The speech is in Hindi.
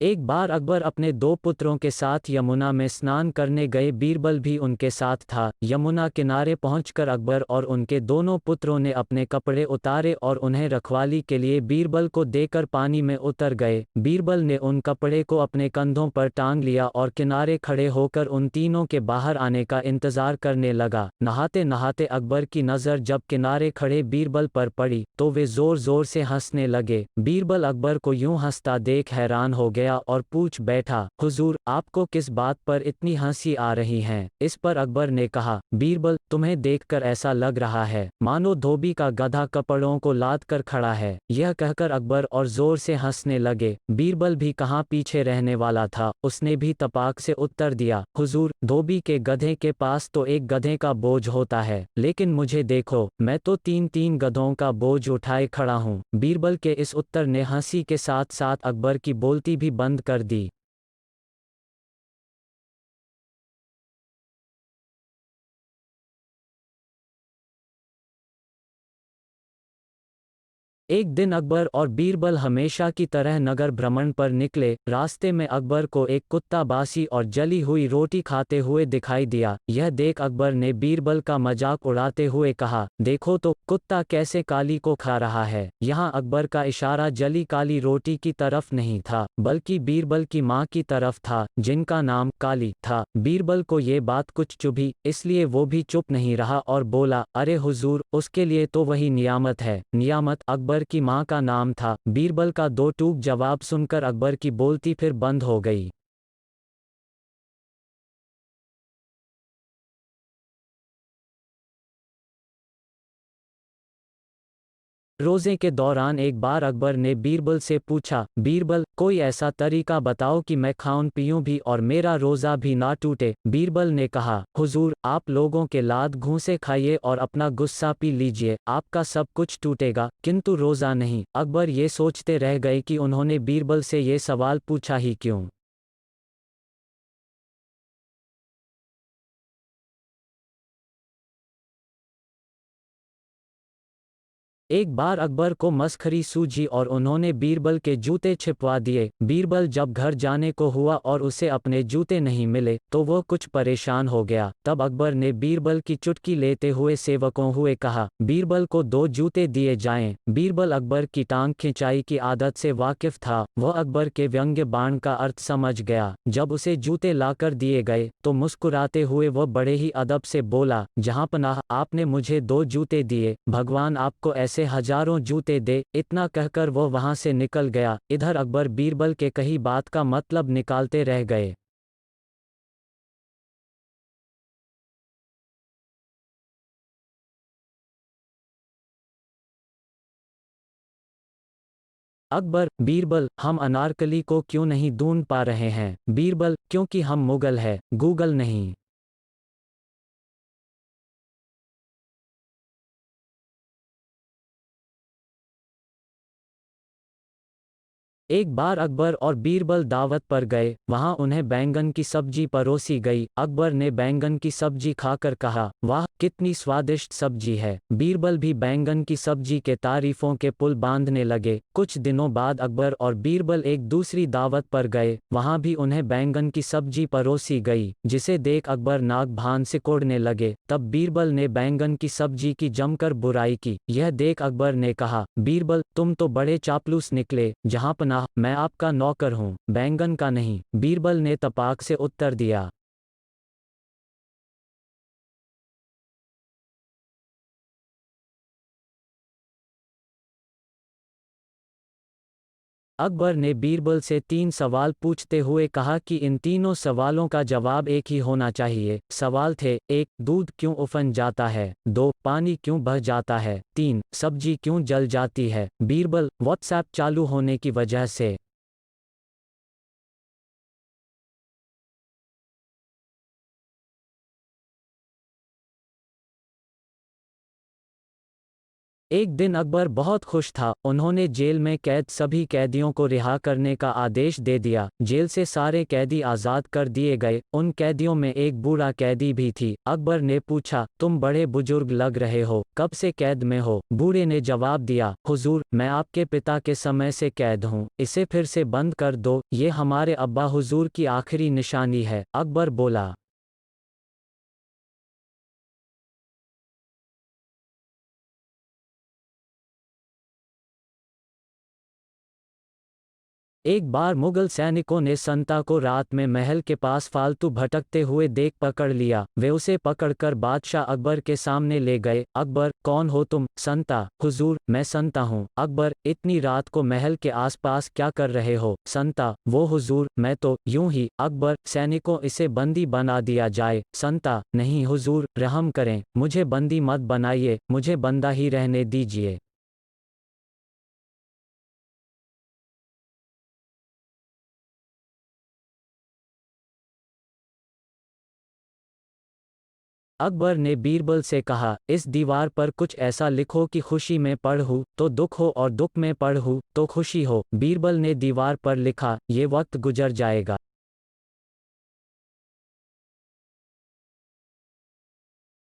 एक बार अकबर अपने दो पुत्रों के साथ यमुना में स्नान करने गए। बीरबल भी उनके साथ था। यमुना किनारे पहुंचकर अकबर और उनके दोनों पुत्रों ने अपने कपड़े उतारे और उन्हें रखवाली के लिए बीरबल को देकर पानी में उतर गए। बीरबल ने उन कपड़े को अपने कंधों पर टांग लिया और किनारे खड़े होकर उन तीनों के बाहर आने का इंतजार करने लगा। नहाते नहाते अकबर की नज़र जब किनारे खड़े बीरबल पर पड़ी तो वे जोर जोर से हंसने लगे। बीरबल अकबर को यूं हंसता देख हैरान हो गया और पूछ बैठा, हुजूर, आपको किस बात पर इतनी हंसी आ रही है? इस पर अकबर ने कहा, बीरबल, तुम्हें देखकर ऐसा लग रहा है मानो धोबी का गधा कपड़ों को लाद कर खड़ा है। यह कहकर अकबर और जोर से हंसने लगे। बीरबल भी कहाँ पीछे रहने वाला था, उसने भी तपाक से उत्तर दिया, हुजूर, धोबी के गधे के पास तो एक गधे का बोझ होता है, लेकिन मुझे देखो, मैं तो तीन तीन गधों का बोझ उठाए खड़ा हूँ। बीरबल के इस उत्तर ने हंसी के साथ साथ अकबर की बोलती भी बंद कर दी। एक दिन अकबर और बीरबल हमेशा की तरह नगर भ्रमण पर निकले। रास्ते में अकबर को एक कुत्ता बासी और जली हुई रोटी खाते हुए दिखाई दिया। यह देख अकबर ने बीरबल का मजाक उड़ाते हुए कहा, देखो तो, कुत्ता कैसे काली को खा रहा है। यहाँ अकबर का इशारा जली काली रोटी की तरफ नहीं था, बल्कि बीरबल की माँ की तरफ था, जिनका नाम काली था। बीरबल को ये बात कुछ चुभी, इसलिए वो भी चुप नहीं रहा और बोला, अरे हुजूर, उसके लिए तो वही नियामत है। नियामत अकबर की माँ का नाम था। बीरबल का दो टूक जवाब सुनकर अकबर की बोलती फिर बंद हो गई। रोजे के दौरान एक बार अकबर ने बीरबल से पूछा, बीरबल, कोई ऐसा तरीका बताओ कि मैं खाऊं पीऊं भी और मेरा रोजा भी ना टूटे। बीरबल ने कहा, हुजूर, आप लोगों के लाद घूंसे खाइए और अपना गुस्सा पी लीजिए, आपका सब कुछ टूटेगा, किंतु रोजा नहीं। अकबर ये सोचते रह गए कि उन्होंने बीरबल से ये सवाल पूछा ही क्यों। एक बार अकबर को मसखरी सूझी और उन्होंने बीरबल के जूते छिपवा दिए। बीरबल जब घर जाने को हुआ और उसे अपने जूते नहीं मिले तो वह कुछ परेशान हो गया। तब अकबर ने बीरबल की चुटकी लेते हुए सेवकों हुए कहा, बीरबल को दो जूते दिए जाएं। बीरबल अकबर की टांग खिंचाई की आदत से वाकिफ था। वह अकबर के व्यंग्य बाण का अर्थ समझ गया। जब उसे जूते लाकर दिए गए तो मुस्कुराते हुए वह बड़े ही अदब से बोला, जहांपनाह, आपने मुझे दो जूते दिए, भगवान आपको ऐसे हजारों जूते दे। इतना कहकर वो वहां से निकल गया। इधर अकबर बीरबल के कही बात का मतलब निकालते रह गए। अकबर, बीरबल, हम अनारकली को क्यों नहीं ढूंढ पा रहे हैं? बीरबल, क्योंकि हम मुगल है, गूगल नहीं। एक बार अकबर और बीरबल दावत पर गए। वहां उन्हें बैंगन की सब्जी परोसी गई। अकबर ने बैंगन की सब्जी खाकर कहा, वाह, कितनी स्वादिष्ट सब्जी है। बीरबल भी बैंगन की सब्जी के तारीफों के पुल बांधने लगे। कुछ दिनों बाद अकबर और बीरबल एक दूसरी दावत पर गए। वहां भी उन्हें बैंगन की सब्जी परोसी गई, जिसे देख अकबर नाक भान सिकोड़ने लगे। तब बीरबल ने बैंगन की सब्जी की जमकर बुराई की। यह देख अकबर ने कहा, बीरबल, तुम तो बड़े चापलूस निकले। जहांपनाह, मैं आपका नौकर हूँ, बैंगन का नहीं। बीरबल ने तपाक से उत्तर दिया। अकबर ने बीरबल से तीन सवाल पूछते हुए कहा कि इन तीनों सवालों का जवाब एक ही होना चाहिए। सवाल थे, एक, दूध क्यों उफन जाता है? दो, पानी क्यों बह जाता है? तीन, सब्जी क्यों जल जाती है? बीरबल, व्हाट्सएप चालू होने की वजह से। एक दिन अकबर बहुत खुश था। उन्होंने जेल में कैद सभी कैदियों को रिहा करने का आदेश दे दिया। जेल से सारे कैदी आज़ाद कर दिए गए। उन कैदियों में एक बूढ़ा कैदी भी थी। अकबर ने पूछा, तुम बड़े बुजुर्ग लग रहे हो, कब से कैद में हो? बूढ़े ने जवाब दिया, हुजूर, मैं आपके पिता के समय से कैद हूँ, इसे फिर से बंद कर दो, ये हमारे अब्बा हुजूर की आखिरी निशानी है। अकबर बोला। एक बार मुगल सैनिकों ने संता को रात में महल के पास फालतू भटकते हुए देख पकड़ लिया। वे उसे पकड़कर बादशाह अकबर के सामने ले गए। अकबर, कौन हो तुम? संता, हुजूर, मैं संता हूँ। अकबर, इतनी रात को महल के आसपास क्या कर रहे हो? संता, वो हुजूर, मैं तो यूं ही। अकबर, सैनिकों, इसे बंदी बना दिया जाए। संता, नहीं हुजूर, रहम करें, मुझे बंदी मत बनाइए, मुझे बंदा ही रहने दीजिए। अकबर ने बीरबल से कहा, इस दीवार पर कुछ ऐसा लिखो कि खुशी में पढ़ूं तो दुख हो और दुख में पढ़ूं तो खुशी हो। बीरबल ने दीवार पर लिखा, ये वक्त गुजर जाएगा।